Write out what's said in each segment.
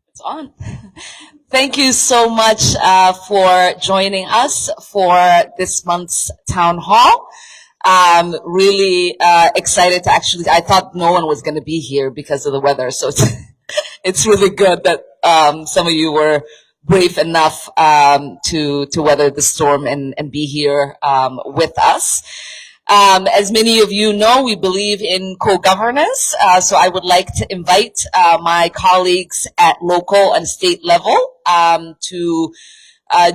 It's on. Thank you so much for joining us for this month's town hall. Really excited to I thought no one was going to be here because of the weather, so it's really good that some of you were brave enough to weather the storm and be here with us. As many of you know, we believe in co-governance, so I would like to invite my colleagues at local and state level to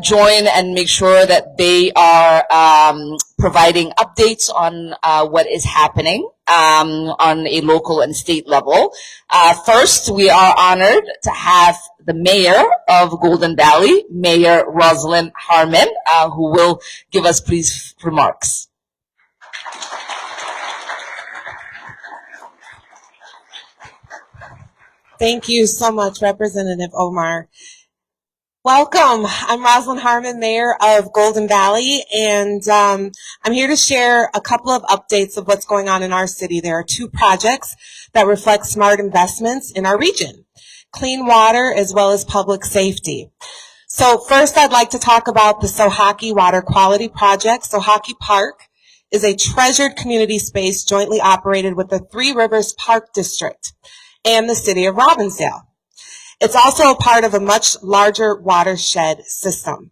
join and make sure that they are providing updates on what is happening on a local and state level. First, we are honored to have the mayor of Golden Valley, Mayor Rosalind Harmon, who will give us brief remarks. Thank you so much, Representative Omar. Welcome. I'm Rosalind Harmon, Mayor of Golden Valley, and I'm here to share a couple of updates of what's going on in our city. There are 2 projects that reflect smart investments in our region: clean water as well as public safety. So first, I'd like to talk about the Sohaki Water Quality Project. Sohaki Park is a treasured community space jointly operated with the Three Rivers Park District and the city of Robbinsdale. It's also a part of a much larger watershed system.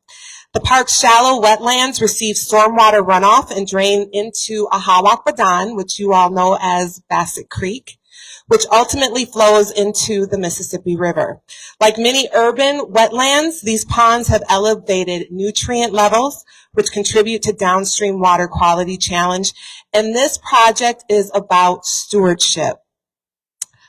The park's shallow wetlands receive stormwater runoff and drain into Ahawak Badan, which you all know as Bassett Creek, which ultimately flows into the Mississippi River. Like many urban wetlands, these ponds have elevated nutrient levels, which contribute to downstream water quality challenge. And this project is about stewardship.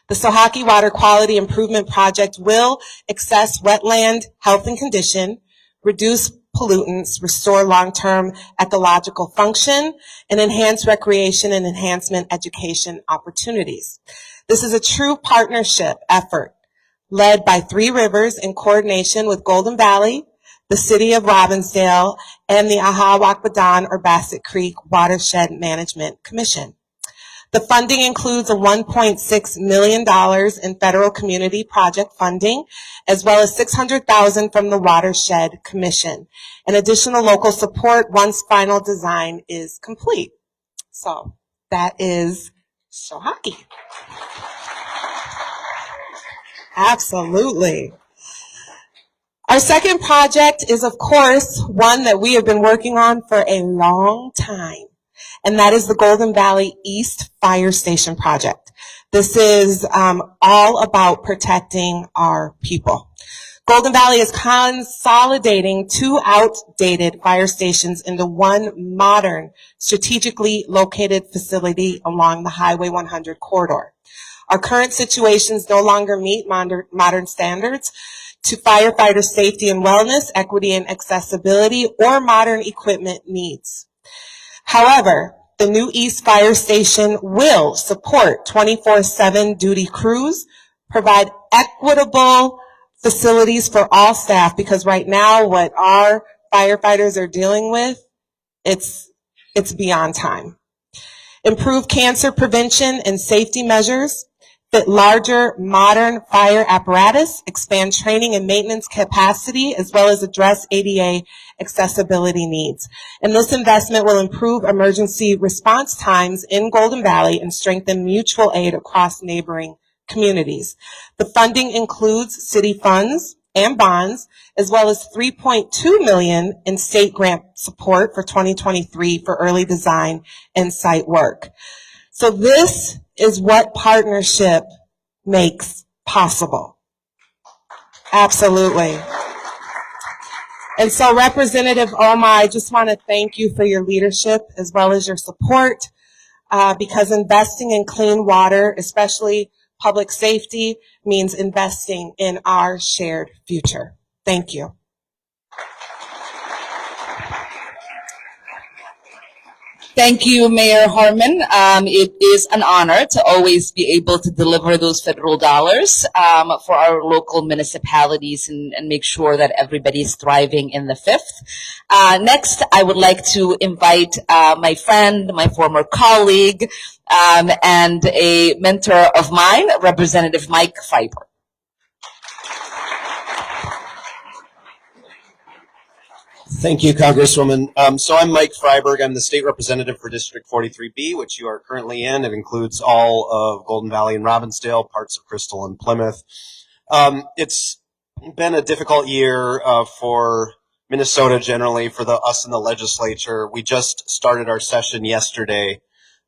The Sohaki Water Quality Improvement Project will assess wetland health and condition, reduce pollutants, restore long-term ecological function, and enhance recreation and enhancement education opportunities. This is a true partnership effort led by Three Rivers in coordination with Golden Valley, the City of Robbinsdale, and the Ahawak Badan or Bassett Creek Watershed Management Commission. The funding includes a $1.6 million in federal community project funding, as well as $600,000 from the Watershed Commission, and additional local support once final design is complete. So that is Sohaki. Absolutely. Our second project is, of course, one that we have been working on for a long time, and that is the Golden Valley East Fire Station project. This is all about protecting our people. Golden Valley is consolidating 2 outdated fire stations into one modern, strategically located facility along the Highway 100 corridor. Our current situations no longer meet modern standards to firefighter safety and wellness, equity and accessibility, or modern equipment needs. However, the new East Fire Station will support 24/7 duty crews, provide equitable facilities for all staff, because right now what our firefighters are dealing with, it's beyond time. Improve cancer prevention and safety measures, fit larger modern fire apparatus, expand training and maintenance capacity, as well as address ADA accessibility needs. And this investment will improve emergency response times in Golden Valley and strengthen mutual aid across neighboring communities. The funding includes city funds and bonds, as well as $3.2 million in state grant support for 2023 for early design and site work. So this is what partnership makes possible. Absolutely. And so, Representative Omar, I just want to thank you for your leadership as well as your support, because investing in clean water, especially public safety, means investing in our shared future. Thank you. Thank you, Mayor Harmon. It is an honor to always be able to deliver those federal dollars for our local municipalities and make sure that everybody is thriving in the fifth. Next, I would like to invite my friend, my former colleague, and a mentor of mine, Representative Mike Fiber. Thank you, Congresswoman. So I'm Mike Freiberg. I'm the state representative for District 43B, which you are currently in. It includes all of Golden Valley and Robbinsdale, parts of Crystal and Plymouth. It's been a difficult year for Minnesota generally, for us in the legislature. We just started our session yesterday.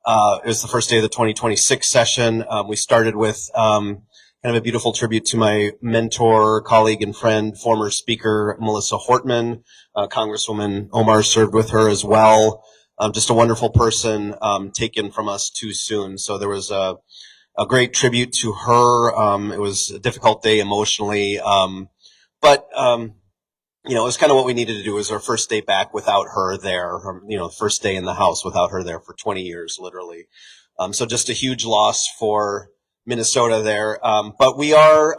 It was the first day of the 2026 session. We started with kind of a beautiful tribute to my mentor, colleague, and friend, former Speaker Melissa Hortman. Congresswoman Omar served with her as well. Just a wonderful person, taken from us too soon. So there was a great tribute to her. It was a difficult day emotionally, but it was kind of what we needed to do. It was our first day back without her there, first day in the House without her there for 20 years, literally. So just a huge loss for Minnesota there. But we are,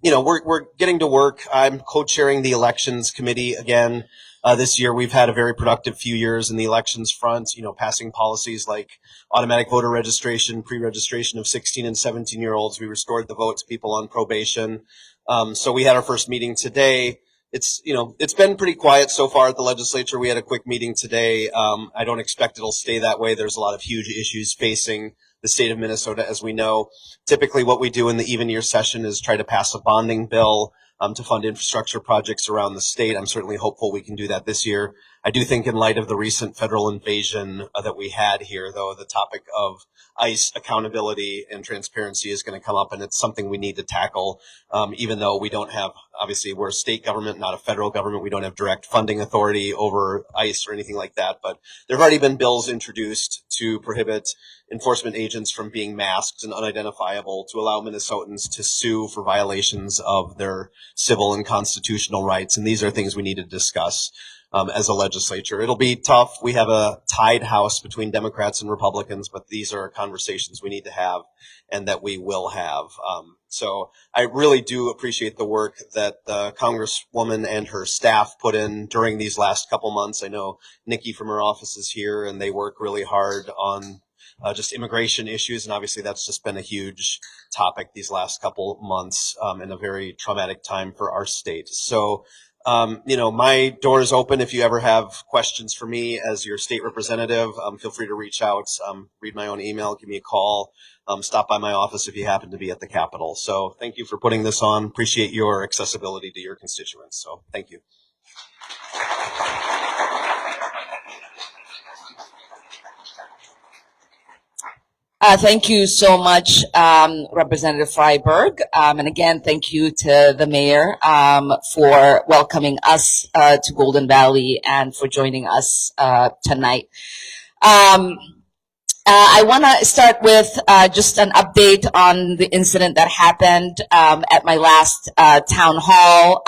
we're getting to work. I'm co-chairing the elections committee again. This year we've had a very productive few years in the elections front, passing policies like automatic voter registration, pre-registration of 16 and 17-year-olds. We restored the vote to people on probation. So we had our first meeting today. It's been pretty quiet so far at the legislature. We had a quick meeting today. I don't expect it'll stay that way. There's a lot of huge issues facing the state of Minnesota, as we know. Typically what we do in the even year session is try to pass a bonding bill to fund infrastructure projects around the state. I'm certainly hopeful we can do that this year. I do think in light of the recent federal invasion that we had here, though, the topic of ICE accountability and transparency is going to come up, and it's something we need to tackle, even though we don't have, obviously, we're a state government, not a federal government. We don't have direct funding authority over ICE or anything like that, but there have already been bills introduced to prohibit enforcement agents from being masked and unidentifiable, to allow Minnesotans to sue for violations of their civil and constitutional rights. And these are things we need to discuss as a legislature. It'll be tough. We have a tied House between Democrats and Republicans, but these are conversations we need to have and that we will have. So I really do appreciate the work that the Congresswoman and her staff put in during these last couple months. I know Nikki from her office is here, and they work really hard on just immigration issues, and obviously that's just been a huge topic these last couple months, and a very traumatic time for our state. So, my door is open. If you ever have questions for me as your state representative, feel free to reach out, read my own email, give me a call, stop by my office if you happen to be at the Capitol. So thank you for putting this on. Appreciate your accessibility to your constituents. So thank you. Thank you so much, Representative Freiberg. And again, thank you to the mayor for welcoming us to Golden Valley and for joining us tonight. I want to start with just an update on the incident that happened at my last town hall.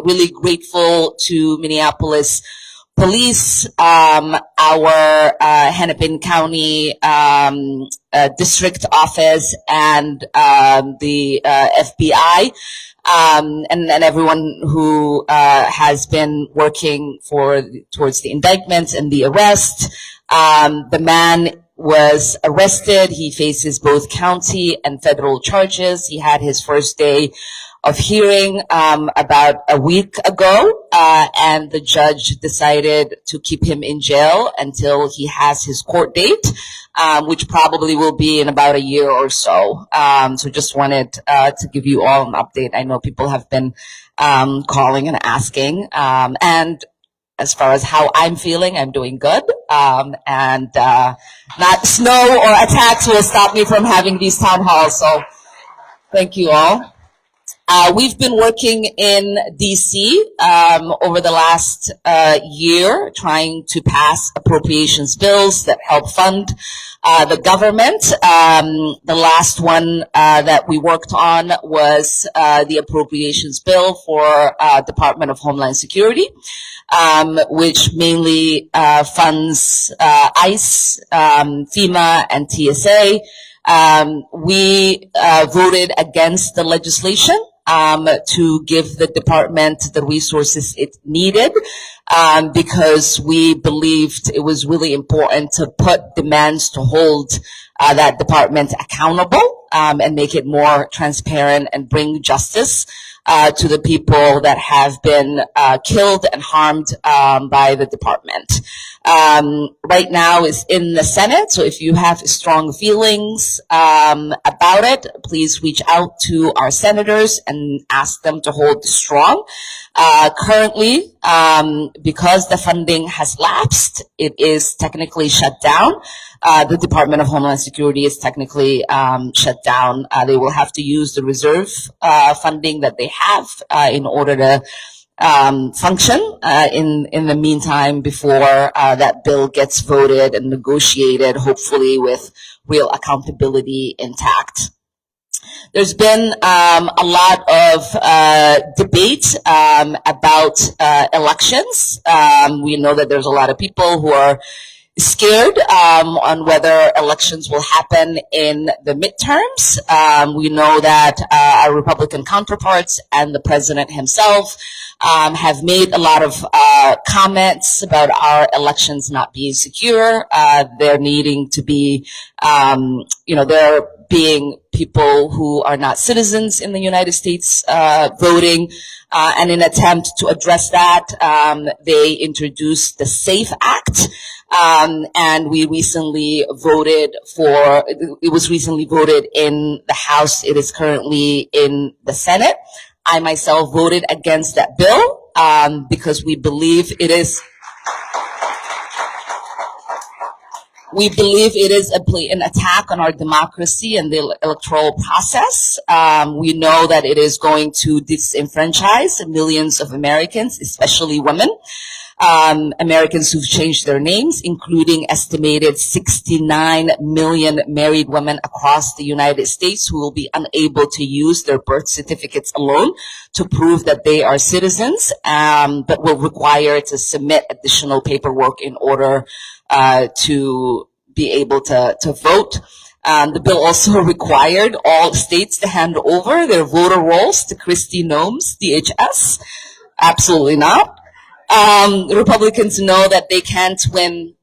Really grateful to Minneapolis Police, our Hennepin County district office, and the FBI, and everyone who has been working towards the indictments and the arrest. The man was arrested. He faces both county and federal charges. He had his first day of hearing about a week ago, and the judge decided to keep him in jail until he has his court date, which probably will be in about a year or so. So just wanted to give you all an update. I know people have been calling and asking, and as far as how I'm feeling, I'm doing good, and not snow or attacks will stop me from having these town halls. So thank you all. We've been working in DC over the last year, trying to pass appropriations bills that help fund the government. The last one that we worked on was the appropriations bill for Department of Homeland Security. which mainly funds ICE, FEMA, and TSA. We voted against the legislation to give the department the resources it needed because we believed it was really important to put demands to hold that department accountable and make it more transparent and bring justice to the people that have been killed and harmed by the department. Right now is in the Senate, so if you have strong feelings about it, please reach out to our senators and ask them to hold strong. Currently, because the funding has lapsed, it is technically shut down. The Department of Homeland Security is technically shut down. They will have to use the reserve funding that they have in order to function in the meantime before that bill gets voted and negotiated, hopefully with real accountability intact. There's been a lot of debate about elections. We know that there's a lot of people who are scared on whether elections will happen in the midterms. We know that our Republican counterparts and the president himself have made a lot of comments about our elections not being secure. They're needing to be, there being people who are not citizens in the United States voting. And in an attempt to address that, they introduced the SAFE Act. And we recently voted it was recently voted in the House. It is currently in the Senate. I myself voted against that bill, because we believe it is an attack on our democracy and the electoral process. We know that it is going to disenfranchise millions of Americans, especially women. Americans who've changed their names, including estimated 69 million married women across the United States who will be unable to use their birth certificates alone to prove that they are citizens, but will require to submit additional paperwork in order to be able to vote. The bill also required all states to hand over their voter rolls to Kristi Noem's DHS. Absolutely not. Republicans know that they can't win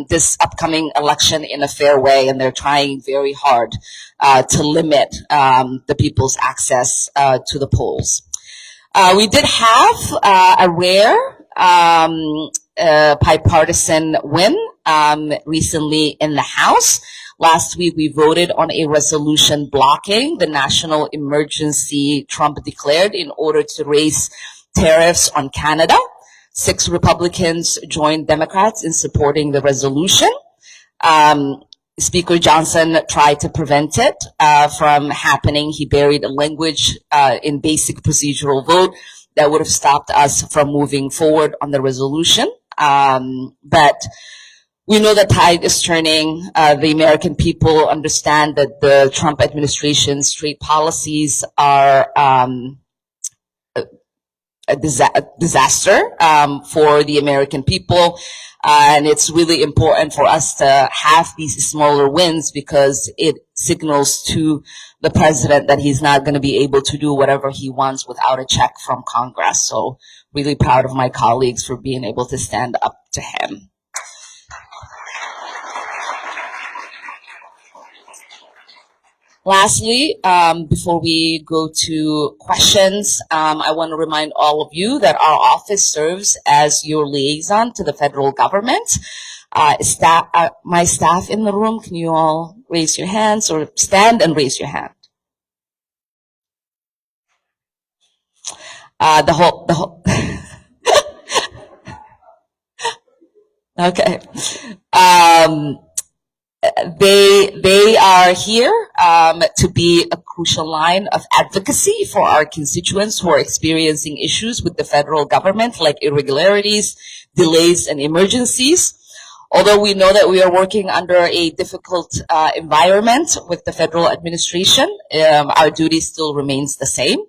this upcoming election in a fair way, and they're trying very hard to limit the people's access to the polls. We did have a rare bipartisan win recently in the House. Last week, we voted on a resolution blocking the national emergency Trump declared in order to raise tariffs on Canada. 6 Republicans joined Democrats in supporting the resolution. Speaker Johnson tried to prevent it from happening. He buried a language in basic procedural vote that would have stopped us from moving forward on the resolution. But we know the tide is turning. The American people understand that the Trump administration's trade policies are a disaster for the American people. And it's really important for us to have these smaller wins because it signals to the president that he's not going to be able to do whatever he wants without a check from Congress. So really proud of my colleagues for being able to stand up to him. Lastly, before we go to questions, I want to remind all of you that our office serves as your liaison to the federal government. My staff in the room, can you all raise your hands or stand and raise your hand? The whole. Okay. They are here to be a crucial line of advocacy for our constituents who are experiencing issues with the federal government, like irregularities, delays, and emergencies. Although we know that we are working under a difficult environment with the federal administration, our duty still remains the same.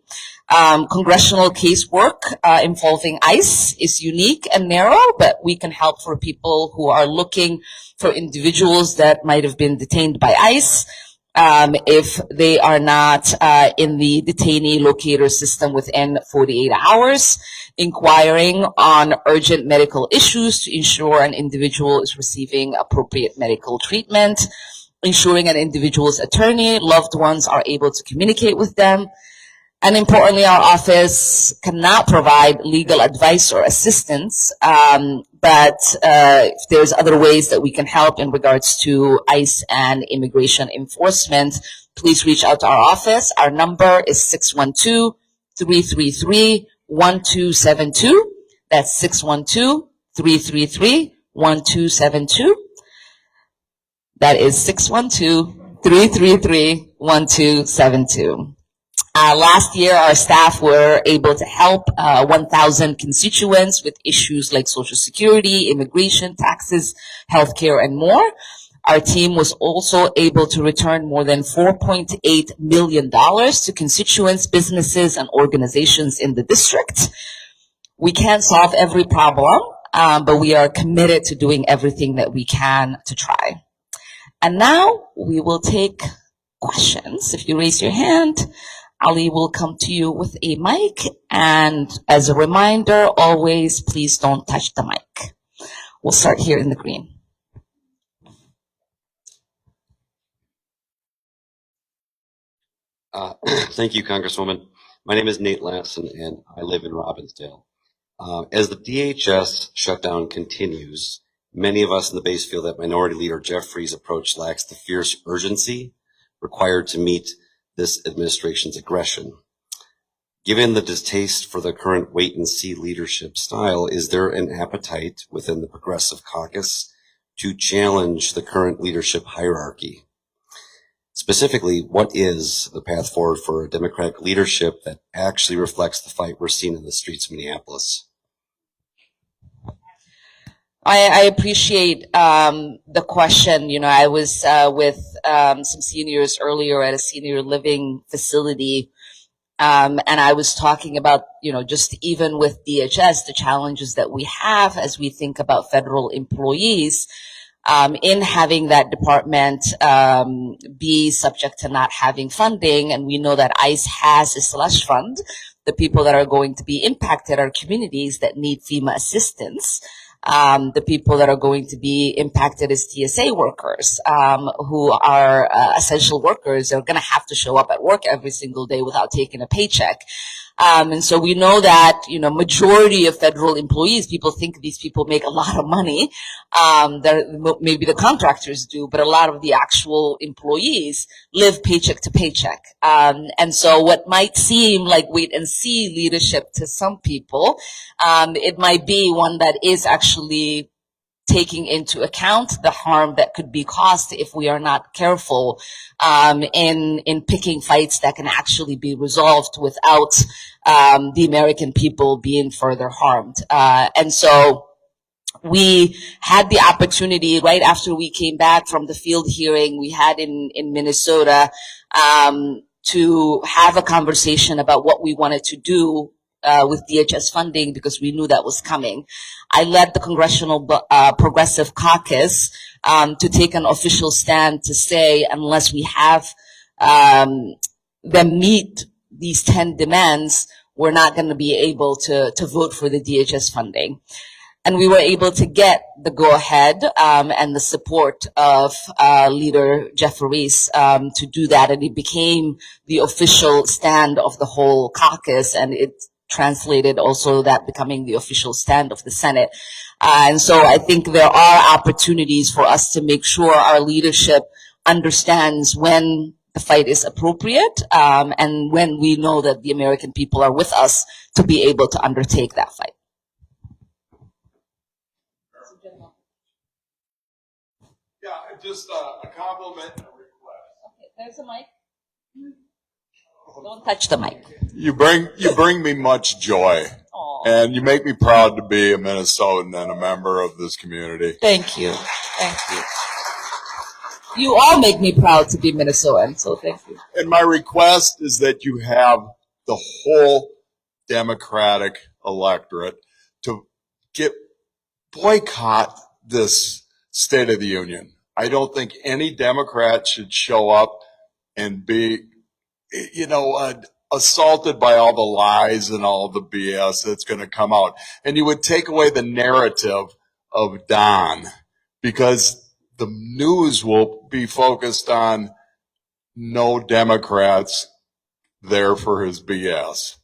Congressional casework involving ICE is unique and narrow, but we can help for people who are looking for individuals that might have been detained by ICE. If they are not in the detainee locator system within 48 hours, inquiring on urgent medical issues to ensure an individual is receiving appropriate medical treatment, ensuring an individual's attorney, loved ones are able to communicate with them. And importantly, our office cannot provide legal advice or assistance, but if there's other ways that we can help in regards to ICE and immigration enforcement, please reach out to our office. Our number is 612-333-1272. That's 612-333-1272. That is 612-333-1272. Last year, our staff were able to help 1,000 constituents with issues like Social Security, immigration, taxes, healthcare, and more. Our team was also able to return more than $4.8 million to constituents, businesses, and organizations in the district. We can't solve every problem, but we are committed to doing everything that we can to try. And now we will take questions. If you raise your hand, Ali will come to you with a mic. And as a reminder, always, please don't touch the mic. We'll start here in the green. Thank you, Congresswoman. My name is Nate Lasson, and I live in Robbinsdale. As the DHS shutdown continues, many of us in the base feel that Minority Leader Jeffries' approach lacks the fierce urgency required to meet this administration's aggression. Given the distaste for the current wait-and-see leadership style, is there an appetite within the Progressive Caucus to challenge the current leadership hierarchy? Specifically, what is the path forward for a Democratic leadership that actually reflects the fight we're seeing in the streets of Minneapolis? I appreciate the question. You know, I was with some seniors earlier at a senior living facility, and I was talking about, you know, just even with DHS, the challenges that we have as we think about federal employees in having that department be subject to not having funding. And we know that ICE has a slush fund. The people that are going to be impacted are communities that need FEMA assistance. The people that are going to be impacted is TSA workers, who are essential workers. They're going to have to show up at work every single day without taking a paycheck. And so we know that, you know, majority of federal employees, people think these people make a lot of money. Maybe the contractors do, but a lot of the actual employees live paycheck to paycheck. And so what might seem like wait and see leadership to some people, it might be one that is actually taking into account the harm that could be caused if we are not careful in picking fights that can actually be resolved without the American people being further harmed. And so we had the opportunity right after we came back from the field hearing we had in Minnesota to have a conversation about what we wanted to do with DHS funding, because we knew that was coming. I led the Congressional Progressive Caucus to take an official stand to say, unless we have them meet these 10 demands, we're not going to be able to vote for the DHS funding. And we were able to get the go-ahead and the support of Leader Jeffries to do that. And it became the official stand of the whole caucus, and it translated also that becoming the official stand of the Senate. And so I think there are opportunities for us to make sure our leadership understands when the fight is appropriate, and when we know that the American people are with us to be able to undertake that fight. Yeah, just a compliment and a request. Okay, there's a mic. Don't touch the mic. You bring me much joy. Aww. And you make me proud to be a Minnesotan and a member of this community. Thank you. Thank you. You all make me proud to be Minnesotan, so thank you. And my request is that you have the whole Democratic electorate to boycott this State of the Union. I don't think any Democrat should show up and be, assaulted by all the lies and all the BS that's going to come out. And you would take away the narrative of Don, because the news will be focused on no Democrats there for his BS.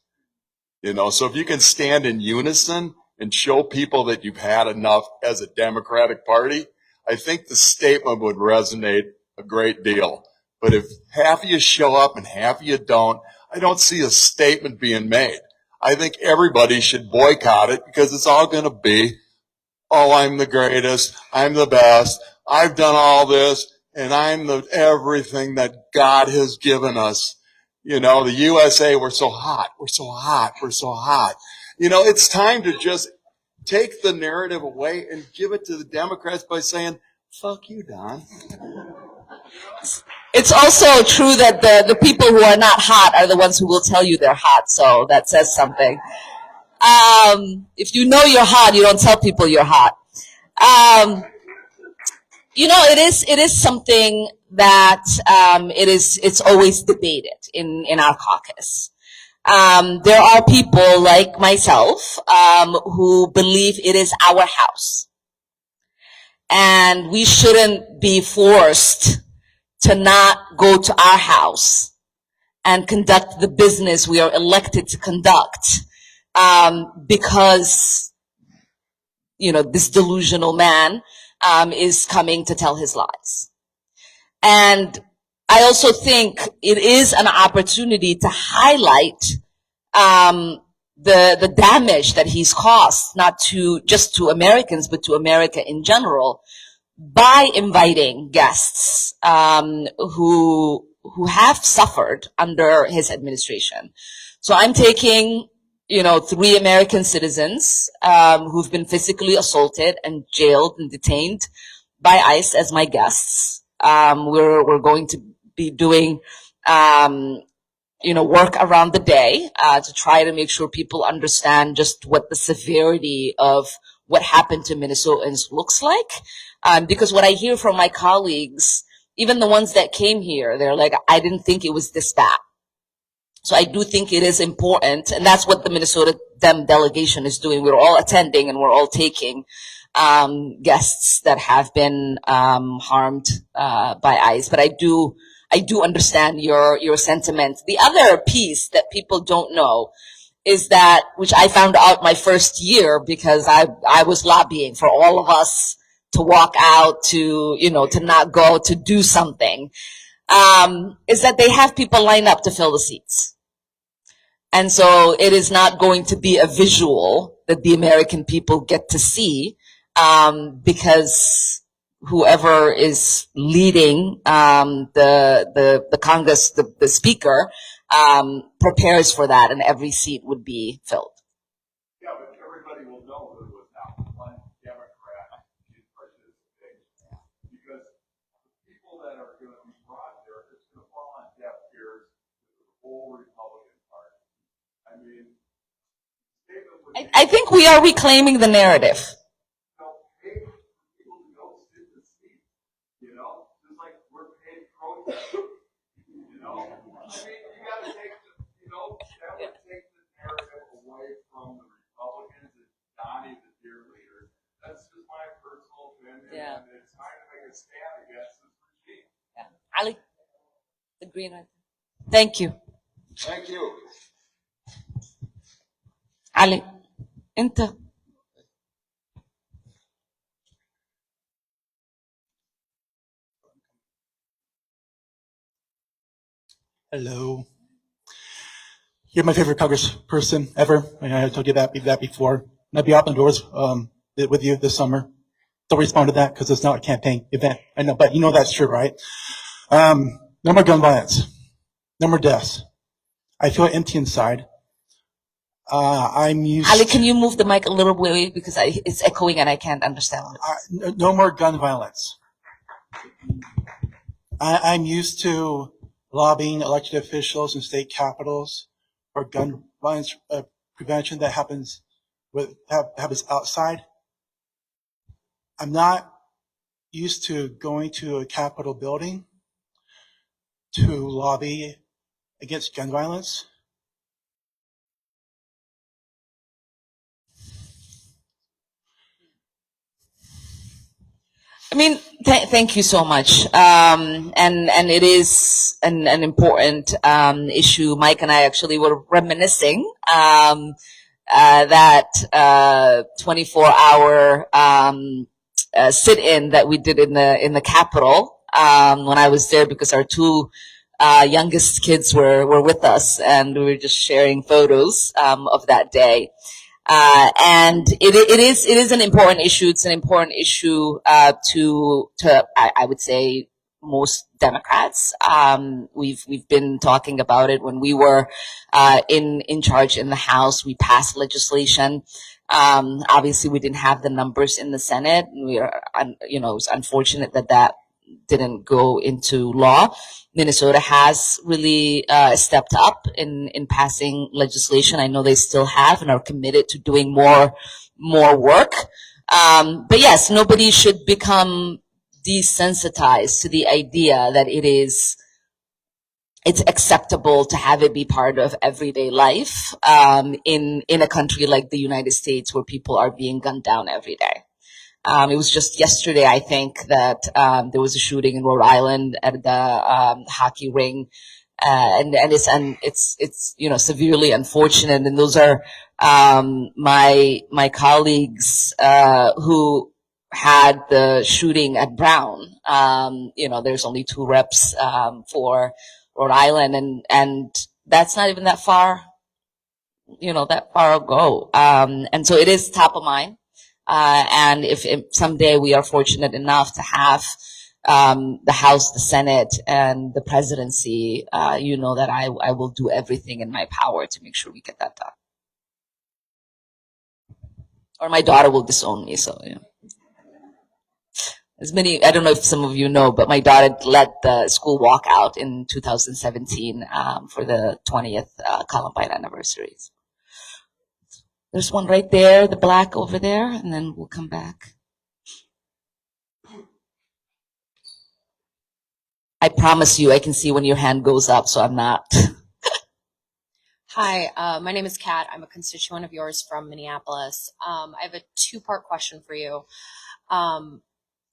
So if you can stand in unison and show people that you've had enough as a Democratic Party, I think the statement would resonate a great deal. But if half of you show up and half of you don't, I don't see a statement being made. I think everybody should boycott it, because it's all going to be, oh, I'm the greatest, I'm the best, I've done all this, and I'm the everything that God has given us. The USA, we're so hot, we're so hot, we're so hot. It's time to just take the narrative away and give it to the Democrats by saying, fuck you, Don. It's also true that the people who are not hot are the ones who will tell you they're hot, so that says something. If you know you're hot, you don't tell people you're hot. It is something that it's always debated in our caucus. There are people like myself who believe it is our house, and we shouldn't be forced to not go to our house and conduct the business we are elected to conduct because this delusional man is coming to tell his lies. And I also think it is an opportunity to highlight the damage that he's caused, not just to Americans, but to America in general, by inviting guests who have suffered under his administration. So I'm taking 3 American citizens who've been physically assaulted and jailed and detained by ICE as my guests. We're going to be doing work around the day to try to make sure people understand just what the severity of what happened to Minnesotans looks like. Because what I hear from my colleagues, even the ones that came here, they're like, I didn't think it was this bad. So I do think it is important, and that's what the Minnesota Dem delegation is doing. We're all attending and we're all taking guests that have been harmed by ICE. But I do understand your sentiment. The other piece that people don't know is that, which I found out my first year because I was lobbying for all of us to walk out, to not go, to do something, is that they have people lined up to fill the seats. And so it is not going to be a visual that the American people get to see, because whoever is leading the Congress, the speaker, prepares for that, and every seat would be filled. Yeah, but everybody will know there was not one Democrat in participation, because the people that are going to be brought there, it's going to fall on deaf ears to the whole Republican Party. I mean, I think we are reclaiming the narrative. pay people to go sit in the seats, just like we're paid protesters, I mean, you got to take that would take the narrative away from the Republicans and Donnie, the dear leader. That's just my personal opinion, and it's time to make a stand against this regime. Yeah. Ali, the green one. Thank you. Thank you. Ali, انت. Hello. You're my favorite congressperson ever. I told you that before. And I'll be out the doors with you this summer. Don't respond to that because it's not a campaign event. I know, but that's true, right? No more gun violence. No more deaths. I feel empty inside. I'm used. Ali, can you move the mic a little way because it's echoing and I can't understand it. No more gun violence. I'm used to lobbying elected officials in state capitals or gun violence prevention that happens outside. I'm not used to going to a Capitol building to lobby against gun violence. I mean, thank you so much. And it is an important issue. Mike and I actually were reminiscing that 24-hour sit-in that we did in the Capitol when I was there, because our two youngest kids were with us, and we were just sharing photos of that day. And it is an important issue. It's an important issue to I would say most Democrats. We've been talking about it when we were in charge in the House. We passed legislation. Obviously, we didn't have the numbers in the Senate. We are, it was unfortunate that didn't go into law. Minnesota has really stepped up in passing legislation. I know they still have and are committed to doing more work. But yes, nobody should become desensitized to the idea that it's acceptable to have it be part of everyday life in a country like the United States, where people are being gunned down every day. It was just yesterday, I think, that there was a shooting in Rhode Island at the hockey ring, and it's severely unfortunate. And those are my colleagues who had the shooting at Brown. There's only 2 reps for Rhode Island, and that's not even that far ago. And so it is top of mind. And if someday we are fortunate enough to have the House, the Senate, and the presidency, that I will do everything in my power to make sure we get that done. Or my daughter will disown me, so yeah. I don't know if some of you know, but my daughter led the school walkout in 2017 for the 20th Columbine anniversary. There's one right there, the black over there, and then we'll come back. I promise you, I can see when your hand goes up, so I'm not. Hi, my name is Kat. I'm a constituent of yours from Minneapolis. I have a 2-part question for you.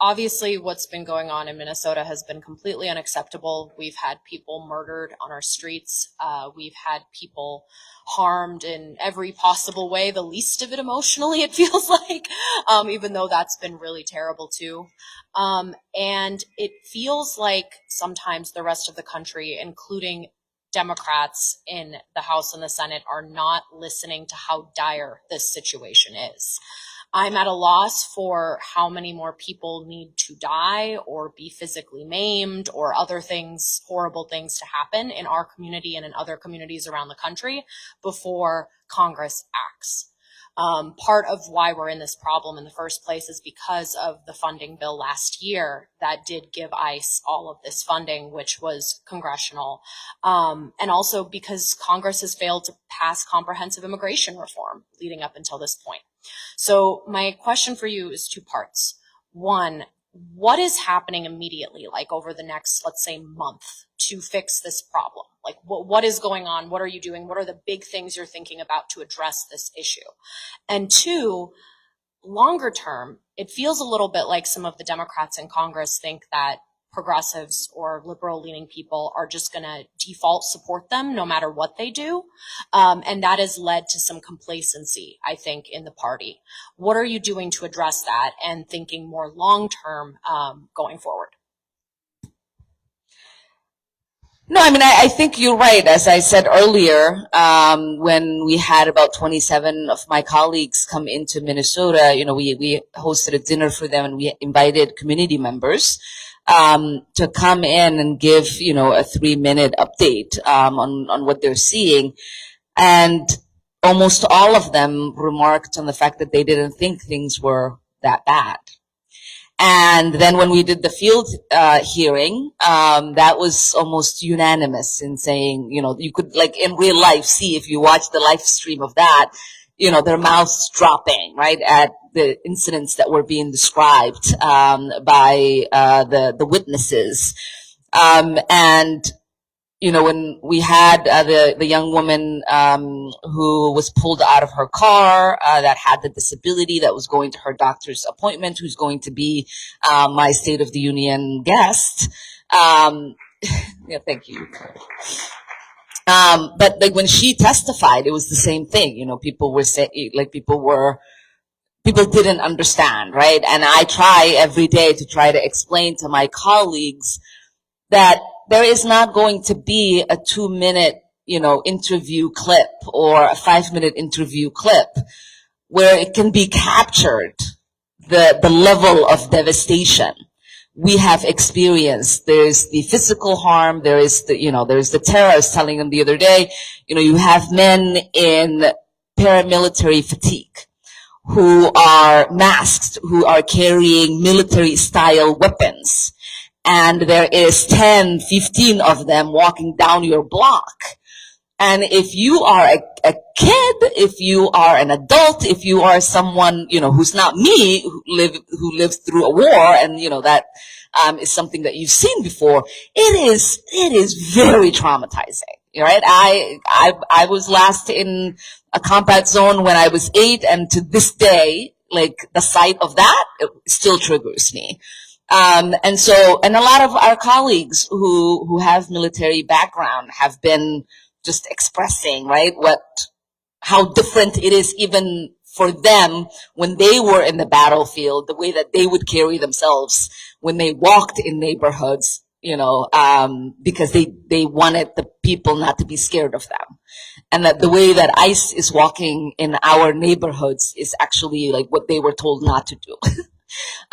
Obviously, what's been going on in Minnesota has been completely unacceptable. We've had people murdered on our streets. We've had people harmed in every possible way, the least of it emotionally, it feels like, even though that's been really terrible too. And it feels like sometimes the rest of the country, including Democrats in the House and the Senate, are not listening to how dire this situation is. I'm at a loss for how many more people need to die or be physically maimed or other things, horrible things to happen in our community and in other communities around the country before Congress acts. Part of why we're in this problem in the first place is because of the funding bill last year that did give ICE all of this funding, which was congressional, and also because Congress has failed to pass comprehensive immigration reform leading up until this point. So my question for you is 2 parts. 1, what is happening immediately, like over the next, let's say, month, to fix this problem? Like, what is going on? What are you doing? What are the big things you're thinking about to address this issue? And 2, longer term, it feels a little bit like some of the Democrats in Congress think that progressives or liberal-leaning people are just going to default support them no matter what they do. And that has led to some complacency, I think, in the party. What are you doing to address that and thinking more long-term going forward? No, I mean, I think you're right. As I said earlier, when we had about 27 of my colleagues come into Minnesota, we hosted a dinner for them, and we invited community members to come in and give, a 3-minute update on what they're seeing. And almost all of them remarked on the fact that they didn't think things were that bad. And then when we did the field hearing, that was almost unanimous in saying, you could, like, in real life see, if you watch the live stream of that, their mouths dropping, right, at the incidents that were being described by the witnesses. And when we had the young woman who was pulled out of her car that had the disability, that was going to her doctor's appointment, who's going to be my State of the Union guest. Yeah, thank you. But like when she testified, it was the same thing. People were saying, like, people didn't understand, right? And I try every day to try to explain to my colleagues that there is not going to be a 2-minute, interview clip or a 5-minute interview clip where it can be captured the level of devastation we have experienced. There's the physical harm. There's the terror. I was telling them the other day, you have men in paramilitary fatigue who are masked, who are carrying military style weapons. And there is 10, 15 of them walking down your block. And if you are a kid, if you are an adult, if you are someone, who's not me, who lived through a war, and, that is something that you've seen before, it is very traumatizing, right? I was last in a combat zone when I was 8, and to this day, like, the sight of that, it still triggers me. And a lot of our colleagues who have military background have been just expressing, right, how different it is even for them when they were in the battlefield, the way that they would carry themselves when they walked in neighborhoods, because they wanted the people not to be scared of them. And that the way that ICE is walking in our neighborhoods is actually like what they were told not to do.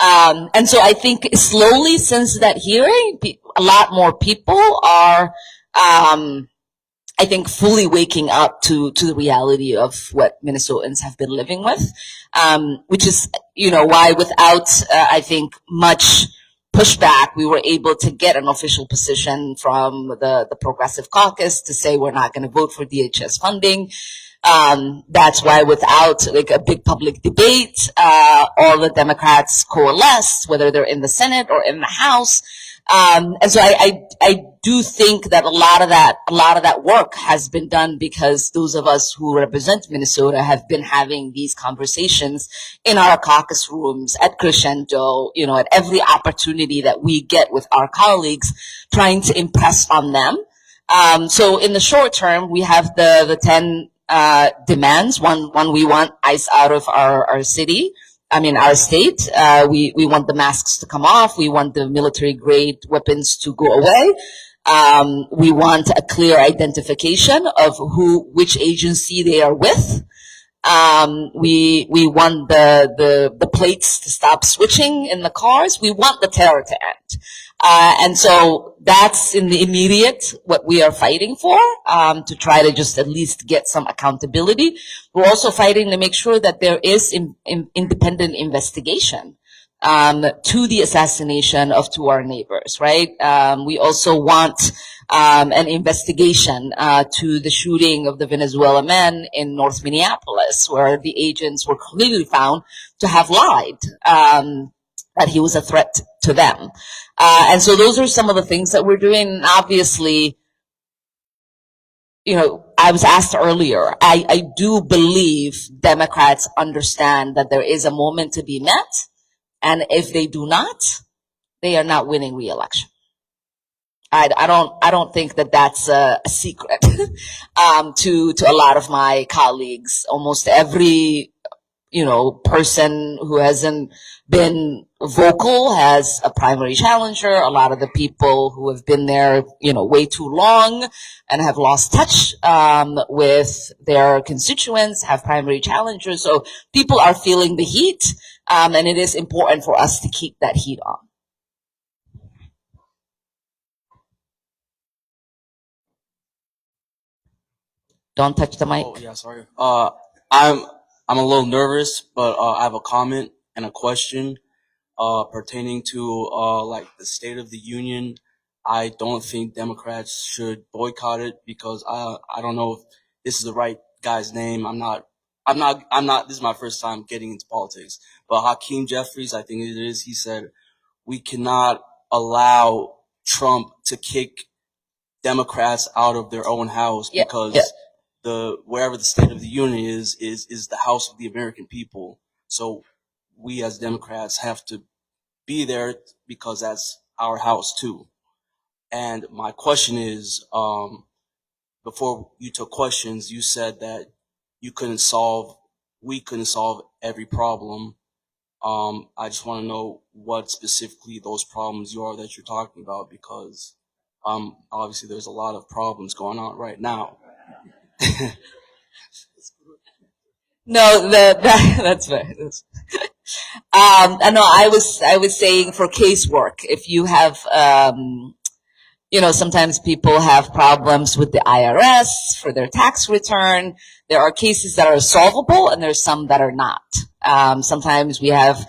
And so I think slowly since that hearing, a lot more people are, I think, fully waking up to the reality of what Minnesotans have been living with, which is, why without, I think, much pushback, we were able to get an official position from the Progressive Caucus to say we're not going to vote for DHS funding. That's why without like a big public debate, all the Democrats coalesced, whether they're in the Senate or in the House. And so I do think that a lot of that work has been done because those of us who represent Minnesota have been having these conversations in our caucus rooms, at Crescendo, at every opportunity that we get with our colleagues, trying to impress on them. So in the short term, we have the 10 demands. One, we want ICE out of our city. Our state. We want the masks to come off. We want the military grade weapons to go away. We want a clear identification of which agency they are with. We want the plates to stop switching in the cars. We want the terror to end. And so that's in the immediate what we are fighting for, to try to just at least get some accountability. We're also fighting to make sure that there is independent investigation to the assassination of two of our neighbors, right? We also want an investigation to the shooting of the Venezuelan man in North Minneapolis, where the agents were clearly found to have lied, that he was a threat to them. And so those are some of the things that we're doing. Obviously, I was asked earlier, I do believe Democrats understand that there is a moment to be met. And if they do not, they are not winning re-election. I don't think that that's a secret, to a lot of my colleagues. Almost every, person who hasn't been vocal has a primary challenger. A lot of the people who have been there, way too long and have lost touch, with their constituents have primary challengers. So people are feeling the heat, and it is important for us to keep that heat on. Don't touch the mic. Oh yeah, sorry. I'm a little nervous, but I have a comment and a question. pertaining to like the State of the Union. I don't think Democrats should boycott it because I don't know if this is the right guy's name. I'm not. This is my first time getting into politics. But Hakeem Jeffries, I think it is, he said, we cannot allow Trump to kick Democrats out of their own house because wherever the State of the Union is the house of the American people. So we as Democrats have to be there because that's our house too. And my question is, before you took questions, you said that we couldn't solve every problem. I just want to know what specifically those problems are that you're talking about, because obviously there's a lot of problems going on right now. No, that's right. I know. I was saying for casework, if you have, sometimes people have problems with the IRS for their tax return. There are cases that are solvable, and there's some that are not. Sometimes we have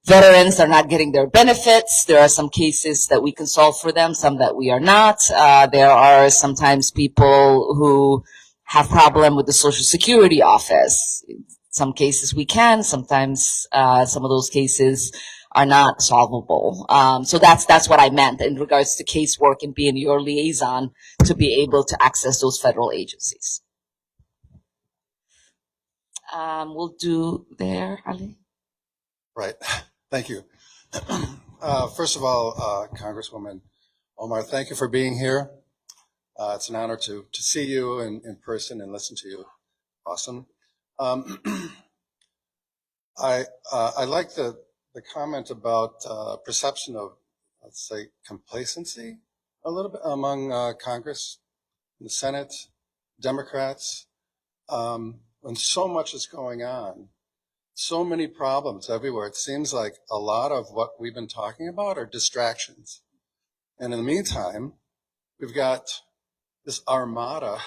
veterans that are not getting their benefits. There are some cases that we can solve for them, some that we are not. There are sometimes people who have problem with the Social Security office. Some cases we can, sometimes some of those cases are not solvable. So that's what I meant in regards to casework and being your liaison to be able to access those federal agencies. We'll do there, Ali. Right. Thank you. First of all, Congresswoman Omar, thank you for being here. It's an honor to see you in person and listen to you. Awesome. I like the comment about perception of, let's say, complacency a little bit among Congress, the Senate, Democrats, when so much is going on, so many problems everywhere. It seems like a lot of what we've been talking about are distractions. And in the meantime, we've got this armada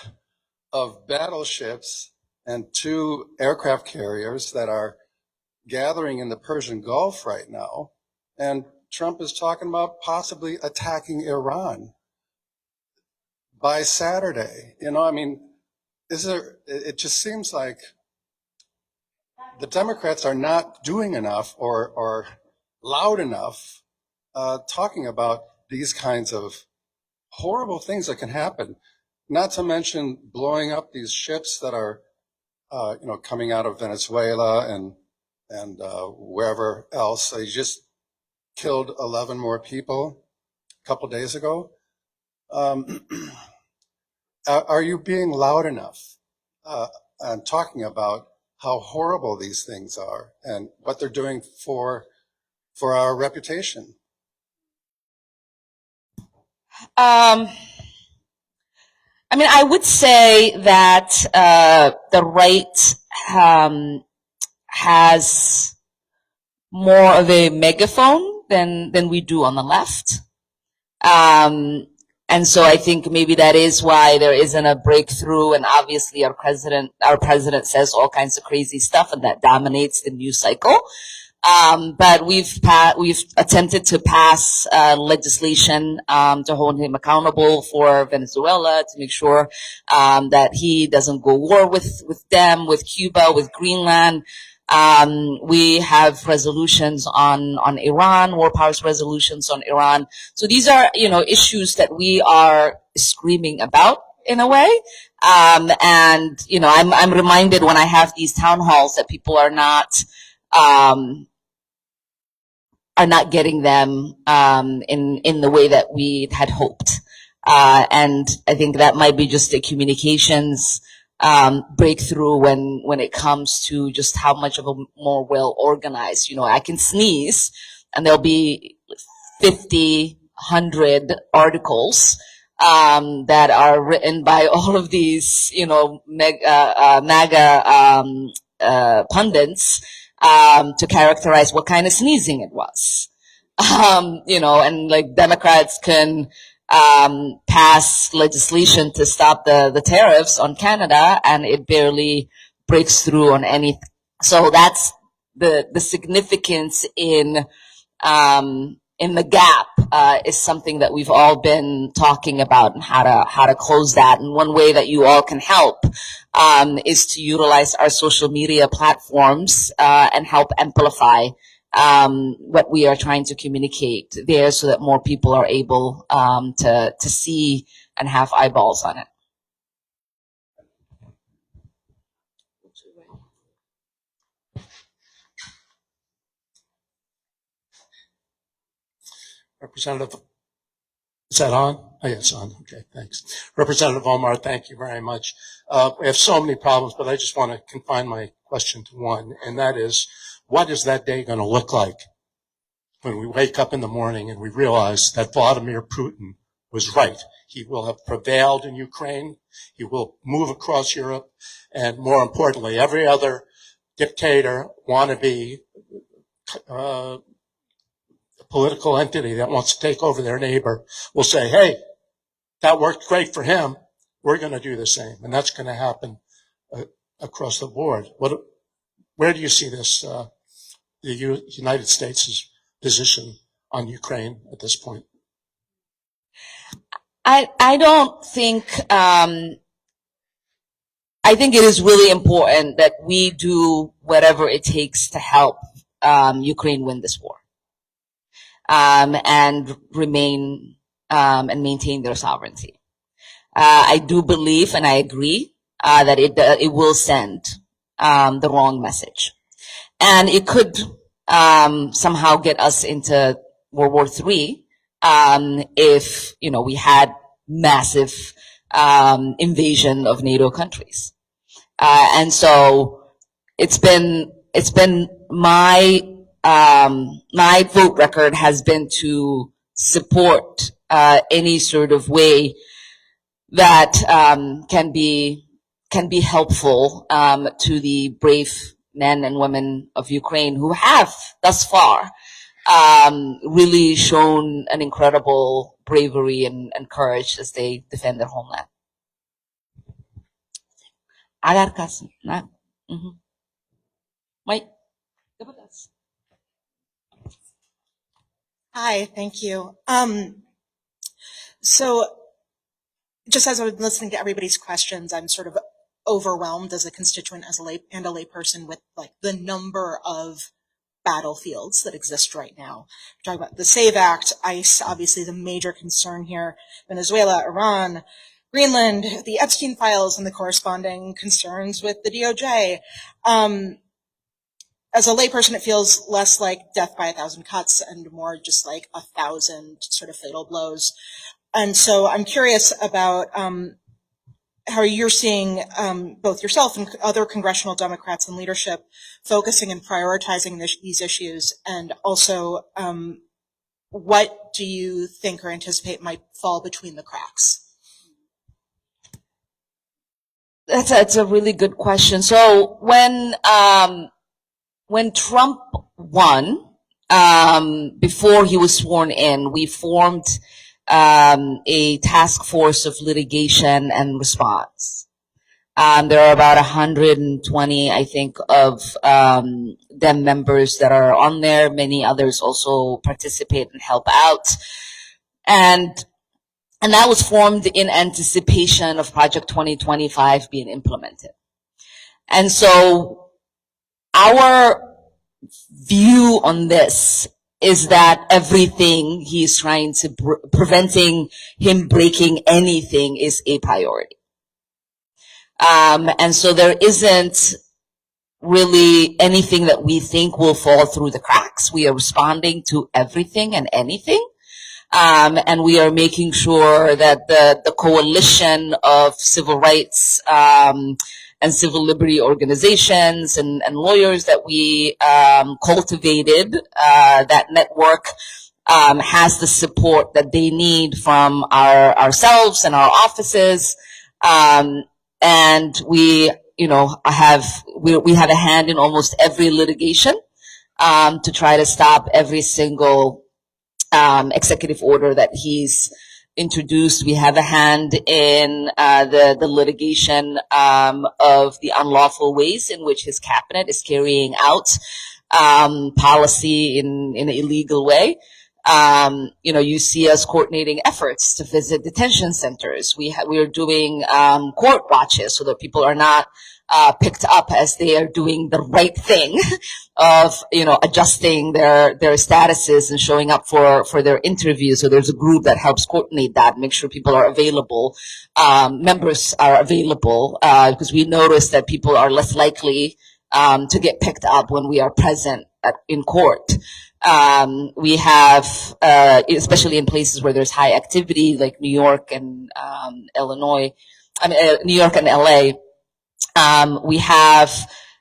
of battleships and 2 aircraft carriers that are gathering in the Persian Gulf right now. And Trump is talking about possibly attacking Iran by Saturday. It just seems like the Democrats are not doing enough or loud enough talking about these kinds of horrible things that can happen. Not to mention blowing up these ships that are, coming out of Venezuela and wherever else. They just killed 11 more people a couple days ago. Are you being loud enough and talking about how horrible these things are and what they're doing for our reputation? I would say that the right has more of a megaphone than we do on the left. And so I think maybe that is why there isn't a breakthrough. And obviously our president says all kinds of crazy stuff, and that dominates the news cycle. But we've attempted to pass legislation to hold him accountable for Venezuela, to make sure that he doesn't go war with them, with Cuba, with Greenland. We have resolutions on Iran, war powers resolutions on Iran. So these are, issues that we are screaming about in a way. And, I'm reminded when I have these town halls that people are not getting them, in the way that we had hoped. And I think that might be just a communications breakthrough when it comes to just how much of a more well organized. I can sneeze and there'll be 50, 100 articles that are written by all of these, MAGA pundits to characterize what kind of sneezing it was. And like Democrats can pass legislation to stop the tariffs on Canada, and it barely breaks through on anything. So that's the significance in in the gap is something that we've all been talking about, and how to close that. And one way that you all can help is to utilize our social media platforms and help amplify what we are trying to communicate there, so that more people are able to see and have eyeballs on it. Representative, is that on? Oh, yeah, it's on. Okay, thanks. Representative Omar, thank you very much. We have so many problems, but I just want to confine my question to one, and that is, what is that day going to look like when we wake up in the morning and we realize that Vladimir Putin was right? He will have prevailed in Ukraine. He will move across Europe. And more importantly, every other dictator, wannabe, political entity that wants to take over their neighbor will say, hey, that worked great for him. We're going to do the same. And that's going to happen across the board. Where do you see this, the United States' position on Ukraine at this point? I don't think, I think it is really important that we do whatever it takes to help Ukraine win this war. And remain and maintain their sovereignty. I do believe, and I agree, that it will send the wrong message, and it could somehow get us into World War III if we had massive invasion of NATO countries. And so it's been my vote record has been to support any sort of way that can be helpful to the brave men and women of Ukraine who have thus far really shown an incredible bravery and courage as they defend their homeland. Hi, thank you. So just as I've been listening to everybody's questions, I'm sort of overwhelmed as a constituent, as a layperson, with like the number of battlefields that exist right now. We're talking about the SAVE Act, ICE, obviously the major concern here, Venezuela, Iran, Greenland, the Epstein files, and the corresponding concerns with the DOJ. As a layperson, it feels less like death by 1,000 cuts and more just like 1,000 sort of fatal blows. And so I'm curious about how you're seeing both yourself and other congressional Democrats in leadership focusing and prioritizing these issues, and also what do you think or anticipate might fall between the cracks? That's a really good question. So when Trump won, before he was sworn in, we formed a task force of litigation and response. There are about 120, I think, of them members that are on there. Many others also participate and help out. And that was formed in anticipation of Project 2025 being implemented. And so our view on this is that everything he's trying to preventing him breaking anything is a priority. And so there isn't really anything that we think will fall through the cracks. We are responding to everything and anything. And we are making sure that the coalition of civil rights and civil liberty organizations and lawyers that we cultivated, that network has the support that they need from ourselves and our offices. And we have a hand in almost every litigation to try to stop every single executive order that he's introduced. We have a hand in the litigation of the unlawful ways in which his cabinet is carrying out policy in an illegal way. You see us coordinating efforts to visit detention centers. We are doing court watches so that people are not picked up as they are doing the right thing of adjusting their statuses and showing up for their interviews. So there's a group that helps coordinate that, make sure people are available, members are available, because we notice that people are less likely to get picked up when we are present in court. We have, especially in places where there's high activity, like New York and New York and LA. We have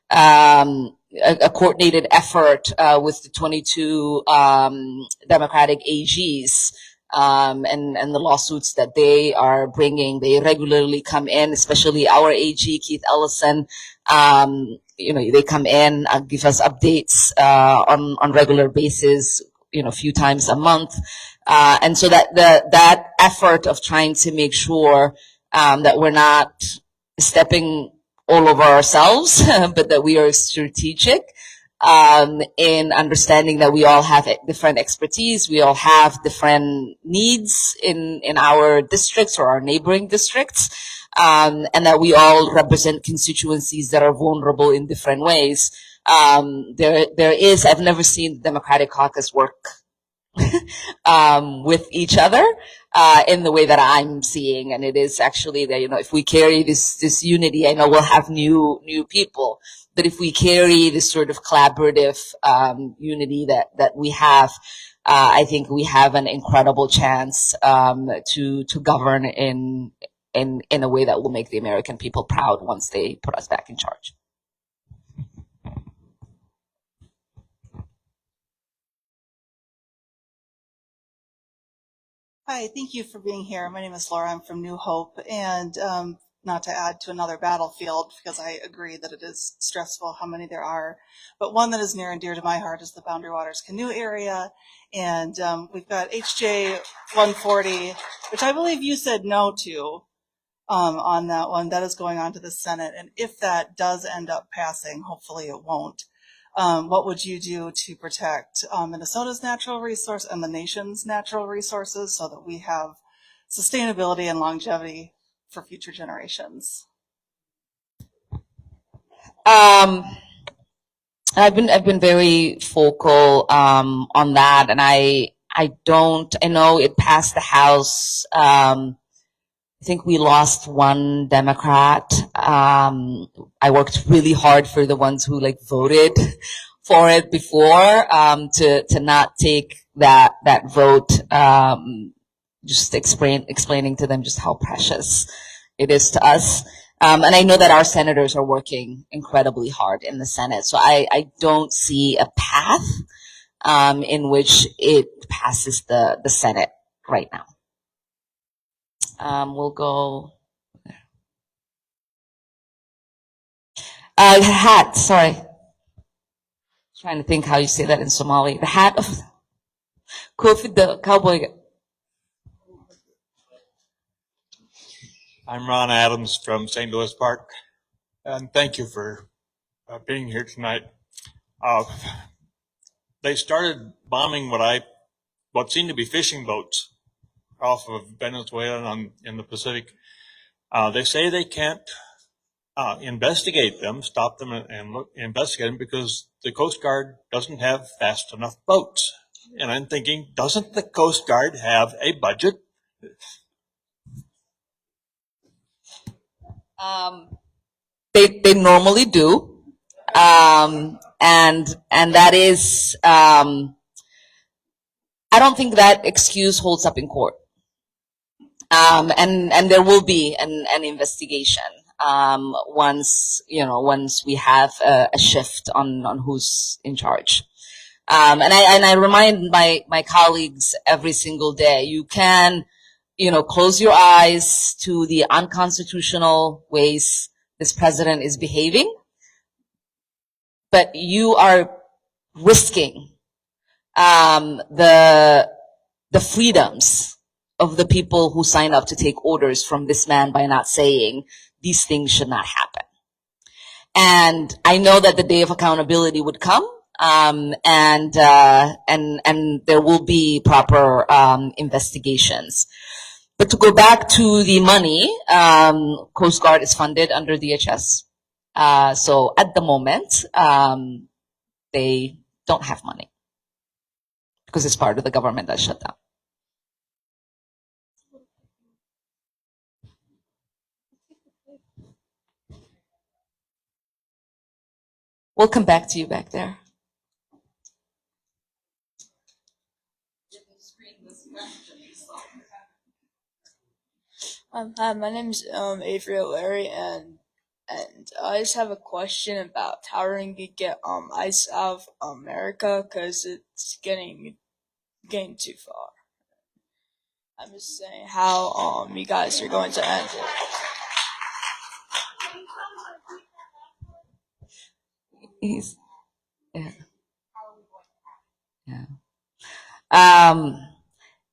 a coordinated effort with the 22 Democratic AGs and the lawsuits that they are bringing. They regularly come in, especially our AG, Keith Ellison. They come in, give us updates on regular basis, a few times a month. And so that effort of trying to make sure that we're not stepping all over ourselves, but that we are strategic in understanding that we all have different expertise, we all have different needs in our districts or our neighboring districts, and that we all represent constituencies that are vulnerable in different ways. I've never seen the Democratic Caucus work with each other in the way that I'm seeing, and it is actually that if we carry this unity, I know we'll have new people, but if we carry this sort of collaborative unity that we have, I think we have an incredible chance to govern in a way that will make the American people proud once they put us back in charge. Hi, thank you for being here. My name is Laura. I'm from New Hope, and not to add to another battlefield, because I agree that it is stressful how many there are, but one that is near and dear to my heart is the Boundary Waters Canoe area, and we've got HJ 140, which I believe you said no to on that one. That is going on to the Senate, and if that does end up passing, hopefully it won't, what would you do to protect Minnesota's natural resource and the nation's natural resources so that we have sustainability and longevity for future generations? I've been very vocal on that, and I know it passed the House. I think we lost one Democrat. I worked really hard for the ones who voted for it before, to not take that vote, just explaining to them just how precious it is to us. And I know that our senators are working incredibly hard in the Senate. So I don't see a path in which it passes the Senate right now. We'll go there. Hat, sorry. Trying to think how you say that in Somali. The hat of Kofi the cowboy. I'm Ron Adams from St. Louis Park, and thank you for being here tonight. They started bombing what seemed to be fishing boats off of Venezuela in the Pacific. They say they can't investigate them, stop them and investigate them because the Coast Guard doesn't have fast enough boats. And I'm thinking, doesn't the Coast Guard have a budget? They normally do, and that is, I don't think that excuse holds up in court. And there will be an investigation once we have a shift on who's in charge. And I remind my colleagues every single day, you can close your eyes to the unconstitutional ways this president is behaving, but you are risking the freedoms of the people who sign up to take orders from this man by not saying these things should not happen. And I know that the day of accountability would come, and there will be proper investigations. But to go back to the money, Coast Guard is funded under DHS. So at the moment, they don't have money because it's part of the government that shut down. We'll come back to you back there. Hi, my name's Avery O'Leary, and I just have a question about how we're gonna get ICE out of America, because it's getting too far. I'm just saying how you guys are going to end it.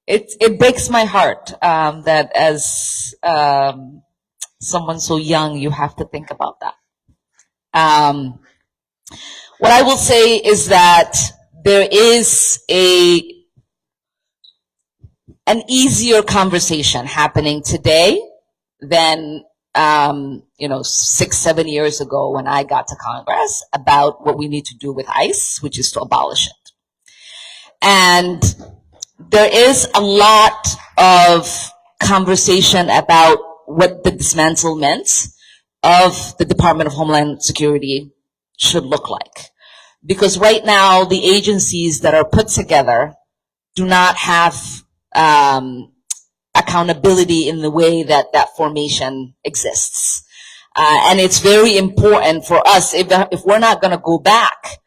It breaks my heart that as someone so young, you have to think about that. What I will say is that there is an easier conversation happening today than 6-7 years ago when I got to Congress about what we need to do with ICE, which is to abolish it. And there is a lot of conversation about what the dismantlement of the Department of Homeland Security should look like. Because right now, the agencies that are put together do not have accountability in the way that that formation exists. And it's very important for us, if we're not going to go back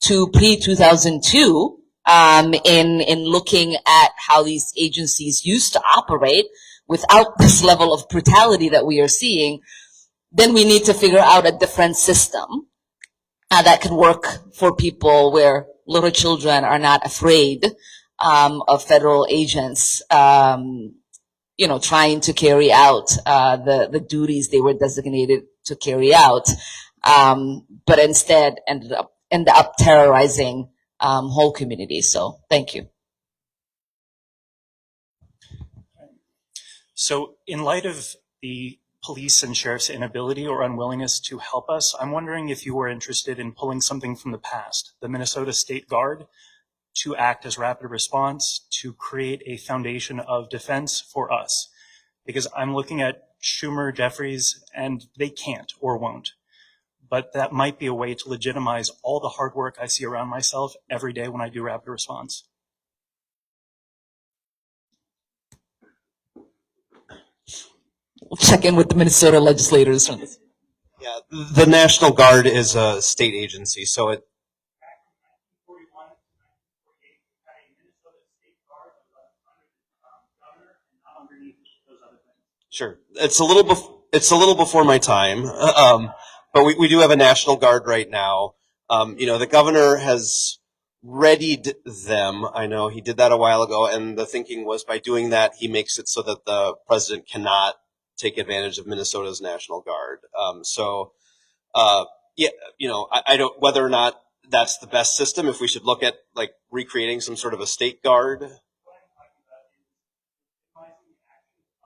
to pre-2002, in looking at how these agencies used to operate without this level of brutality that we are seeing, then we need to figure out a different system that can work for people where little children are not afraid of federal agents, trying to carry out the duties they were designated to carry out, but instead end up terrorizing whole communities. So thank you. So in light of the police and sheriff's inability or unwillingness to help us, I'm wondering if you were interested in pulling something from the past, the Minnesota State Guard, to act as rapid response, to create a foundation of defense for us. Because I'm looking at Schumer, Jeffries, and they can't or won't. But that might be a way to legitimize all the hard work I see around myself every day when I do rapid response. We'll check in with the Minnesota legislators on this. Yeah, the National Guard is a state agency, so it. Sure, it's a little before my time, but we do have a National Guard right now. The governor has readied them. I know he did that a while ago, and the thinking was by doing that, he makes it so that the president cannot take advantage of Minnesota's National Guard. I don't, whether or not that's the best system, if we should look at like recreating some sort of a state guard.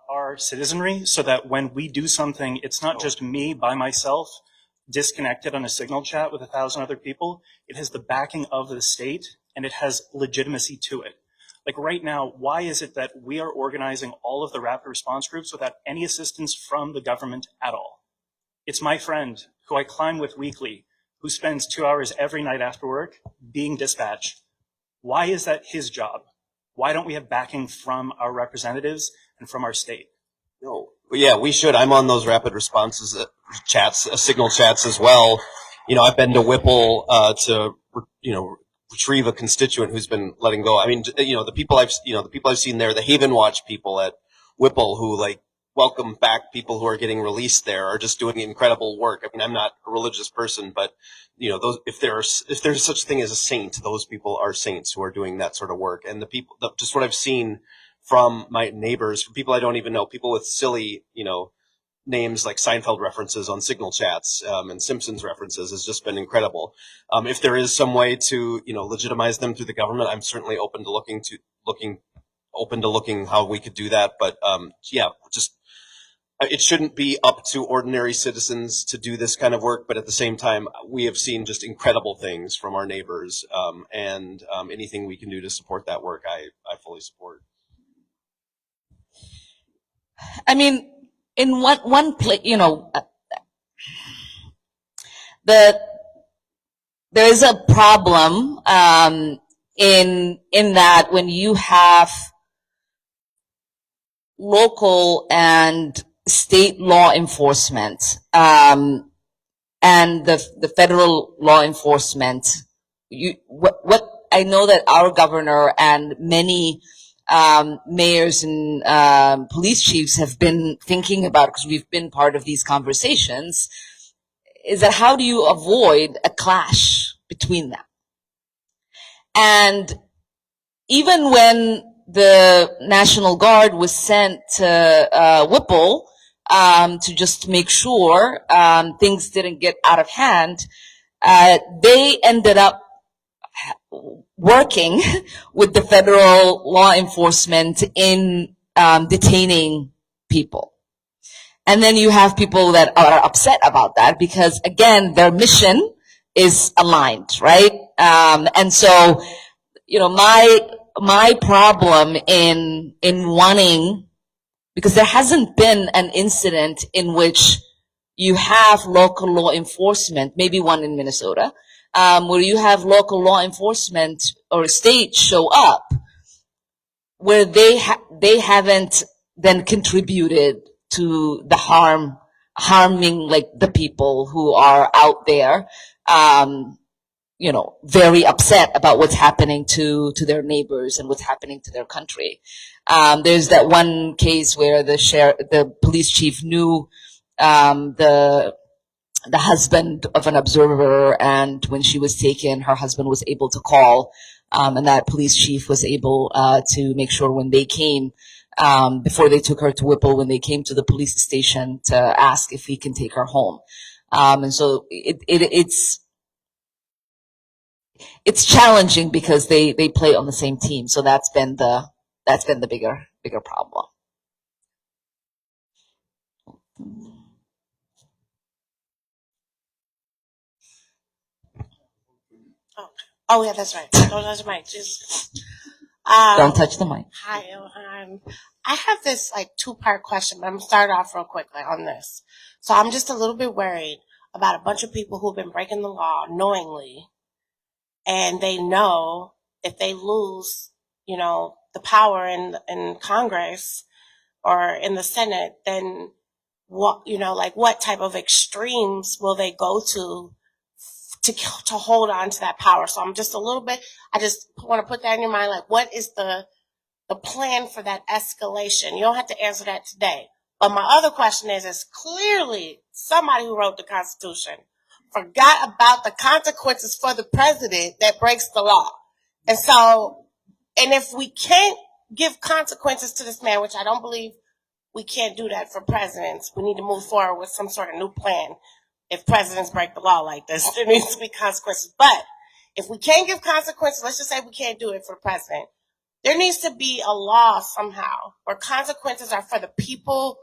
Our citizenry, so that when we do something, it's not just me by myself, disconnected on a signal chat with 1,000 other people. It has the backing of the state, and it has legitimacy to it. Like right now, why is it that we are organizing all of the rapid response groups without any assistance from the government at all? It's my friend who I climb with weekly, who spends 2 hours every night after work being dispatched. Why is that his job? Why don't we have backing from our representatives and from our state? No. Yeah, we should. I'm on those rapid responses chats, signal chats as well. I've been to Whipple to retrieve a constituent who's been letting go. I mean, the people I've seen there, the Haven Watch people at Whipple who like welcome back people who are getting released there are just doing incredible work. I mean, I'm not a religious person, but those, if there's such a thing as a saint, those people are saints who are doing that sort of work. And just what I've seen from my neighbors, from people I don't even know, people with silly, names like Seinfeld references on Signal chats and Simpsons references has just been incredible. If there is some way to legitimize them through the government, I'm certainly open to looking how we could do that. But yeah, just it shouldn't be up to ordinary citizens to do this kind of work. But at the same time, we have seen just incredible things from our neighbors, and anything we can do to support that work, I fully support. I mean, in one place, there is a problem in that when you have local and state law enforcement and the federal law enforcement, what I know that our governor and many mayors and police chiefs have been thinking about, because we've been part of these conversations, is that how do you avoid a clash between them? And even when the National Guard was sent to Whipple to just make sure things didn't get out of hand, they ended up working with the federal law enforcement in detaining people. And then you have people that are upset about that because, again, their mission is aligned, right? And so, my problem in wanting, because there hasn't been an incident in which you have local law enforcement, maybe one in Minnesota, where you have local law enforcement or state show up where they haven't then contributed to the harming like the people who are out there, very upset about what's happening to their neighbors and what's happening to their country. There's that one case where the police chief knew the husband of an observer, and when she was taken, her husband was able to call, and that police chief was able to make sure when they came, before they took her to Whipple, when they came to the police station to ask if he can take her home. And so it's challenging because they play on the same team. So that's been the bigger problem. Oh yeah, that's right. Don't touch the mic. Just Don't touch the mic. Hi, I have this two-part question, but I'm gonna start off real quickly on this. So I'm just a little bit worried about a bunch of people who've been breaking the law knowingly, and they know if they lose, the power in Congress or in the Senate, then what type of extremes will they go to hold on to that power? So I'm just a little bit, I just want to put that in your mind, what is the plan for that escalation? You don't have to answer that today. But my other question is clearly somebody who wrote the Constitution forgot about the consequences for the president that breaks the law. And if we can't give consequences to this man, which I don't believe we can't do that for presidents, we need to move forward with some sort of new plan. If presidents break the law like this, there needs to be consequences. But if we can't give consequences, let's just say we can't do it for the president, there needs to be a law somehow where consequences are for the people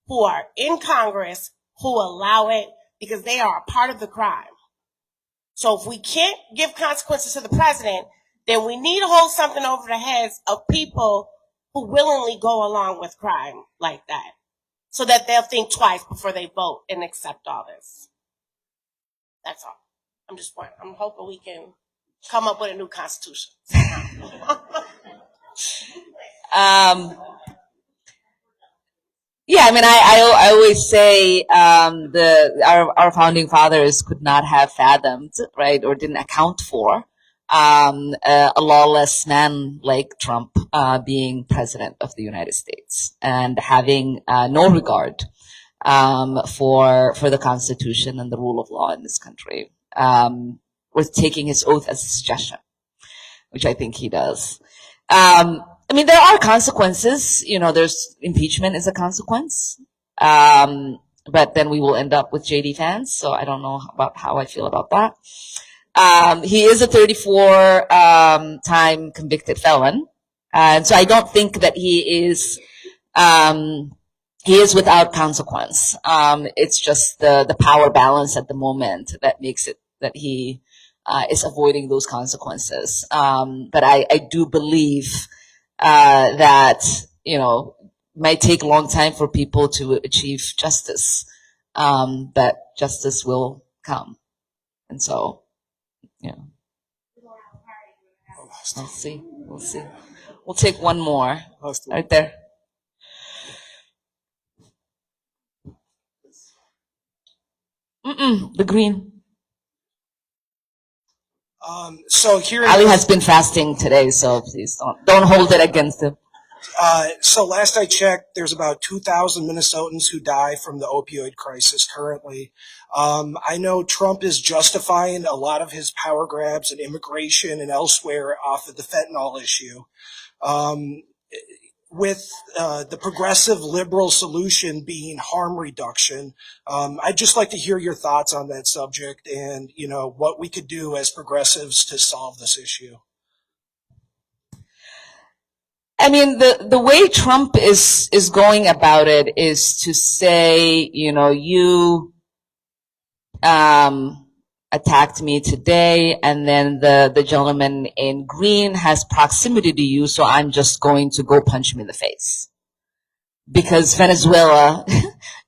who are in Congress who allow it, because they are a part of the crime. So if we can't give consequences to the president, then we need to hold something over the heads of people who willingly go along with crime like that, so that they'll think twice before they vote and accept all this. That's all. I'm hoping we can come up with a new constitution. Yeah, I mean, I always say our founding fathers could not have fathomed, right, or didn't account for a lawless man like Trump being president of the United States and having no regard for the Constitution and the rule of law in this country, with taking his oath as a suggestion, which I think he does. I mean, there are consequences. There's impeachment is a consequence. but then we will end up with JD fans. So I don't know about how I feel about that. He is a 34 time convicted felon. And so I don't think that he is without consequence. It's just the power balance at the moment that makes it that he is avoiding those consequences. But I do believe that, might take a long time for people to achieve justice, but justice will come. And so, we'll see. We'll see. We'll take one more. Right there. The green. So here Ali has been fasting today, so please don't hold it against him. So last I checked, there's about 2,000 Minnesotans who die from the opioid crisis currently. I know Trump is justifying a lot of his power grabs in immigration and elsewhere off of the fentanyl issue. With the progressive liberal solution being harm reduction, I'd just like to hear your thoughts on that subject and, what we could do as progressives to solve this issue. I mean, the way Trump is going about it is to say, you attacked me today, and then the gentleman in green has proximity to you, so I'm just going to go punch him in the face. Because Venezuela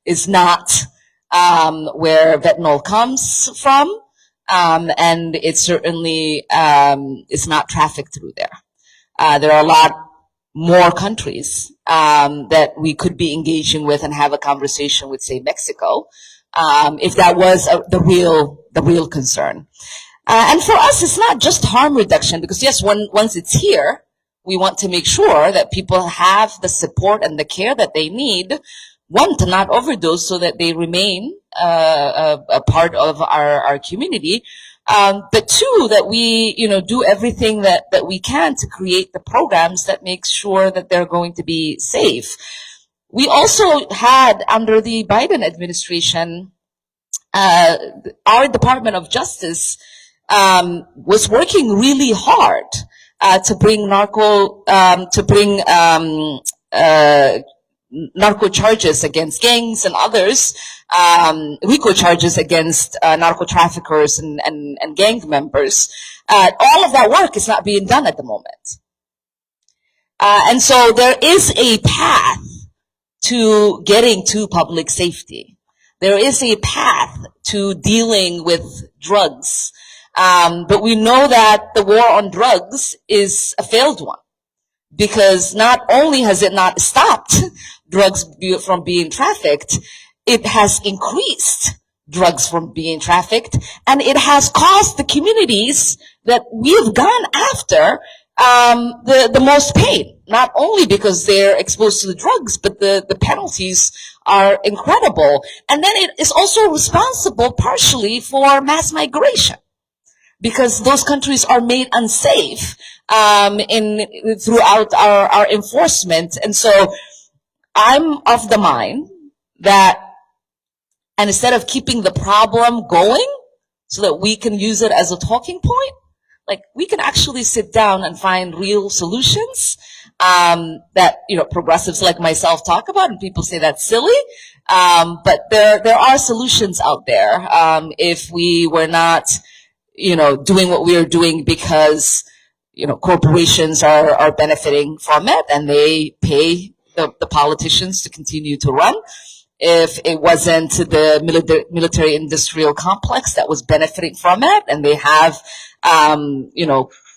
is not where fentanyl comes from, and it certainly is not trafficked through there. There are a lot more countries that we could be engaging with and have a conversation with, say, Mexico, if that was the real concern. And for us, it's not just harm reduction, because yes, once it's here, we want to make sure that people have the support and the care that they need. One, to not overdose so that they remain a part of our community. But two, that we, do everything that we can to create the programs that make sure that they're going to be safe. We also had, under the Biden administration, our Department of Justice was working really hard to bring narco charges against gangs and others, RICO charges against narco traffickers and gang members. All of that work is not being done at the moment. And so there is a path to getting to public safety. There is a path to dealing with drugs. But we know that the war on drugs is a failed one, because not only has it not stopped drugs from being trafficked, it has increased drugs from being trafficked, and it has caused the communities that we've gone after the most pain. Not only because they're exposed to the drugs, but the penalties are incredible. And then it is also responsible partially for mass migration, because those countries are made unsafe throughout our enforcement. And so I'm of the mind that, and instead of keeping the problem going so that we can use it as a talking point, like, we can actually sit down and find real solutions that, progressives like myself talk about, and people say that's silly. But there are solutions out there. If we were not, doing what we are doing because, corporations are benefiting from it and they pay the politicians to continue to run. If it wasn't the military industrial complex that was benefiting from it, and they have,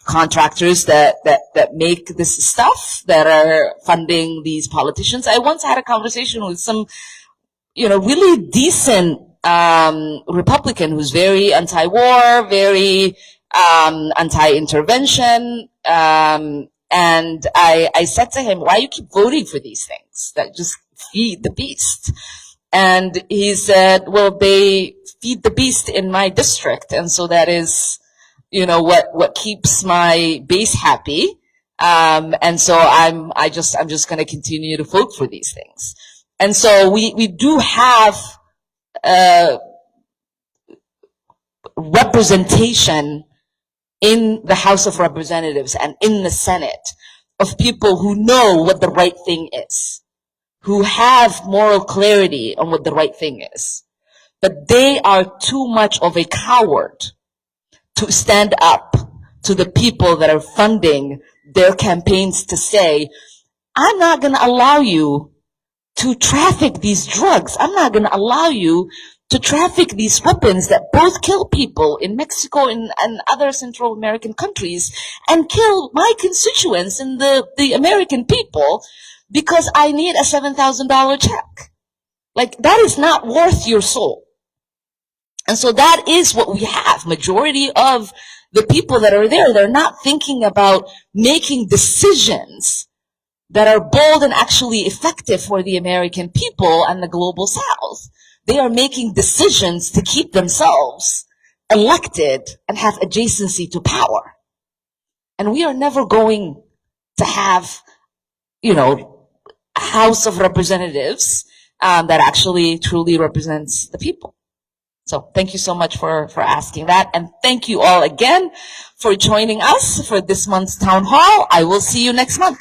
contractors that make this stuff that are funding these politicians. I once had a conversation with some, really decent Republican who's very anti-war, very anti-intervention, and I said to him, why you keep voting for these things that just feed the beast? And he said, well, they feed the beast in my district, and so that is, what keeps my base happy. And so I'm just going to continue to vote for these things. And so we do have representation in the House of Representatives and in the Senate of people who know what the right thing is, who have moral clarity on what the right thing is. But they are too much of a coward to stand up to the people that are funding their campaigns to say, I'm not going to allow you to traffic these drugs. I'm not going to allow you to traffic these weapons that both kill people in Mexico and other Central American countries and kill my constituents and the American people because I need a $7,000 check. Like, that is not worth your soul. And so that is what we have. Majority of the people that are there, they're not thinking about making decisions that are bold and actually effective for the American people and the global South. They are making decisions to keep themselves elected and have adjacency to power. And we are never going to have, a House of Representatives that actually truly represents the people. So thank you so much for asking that. And thank you all again for joining us for this month's town hall. I will see you next month.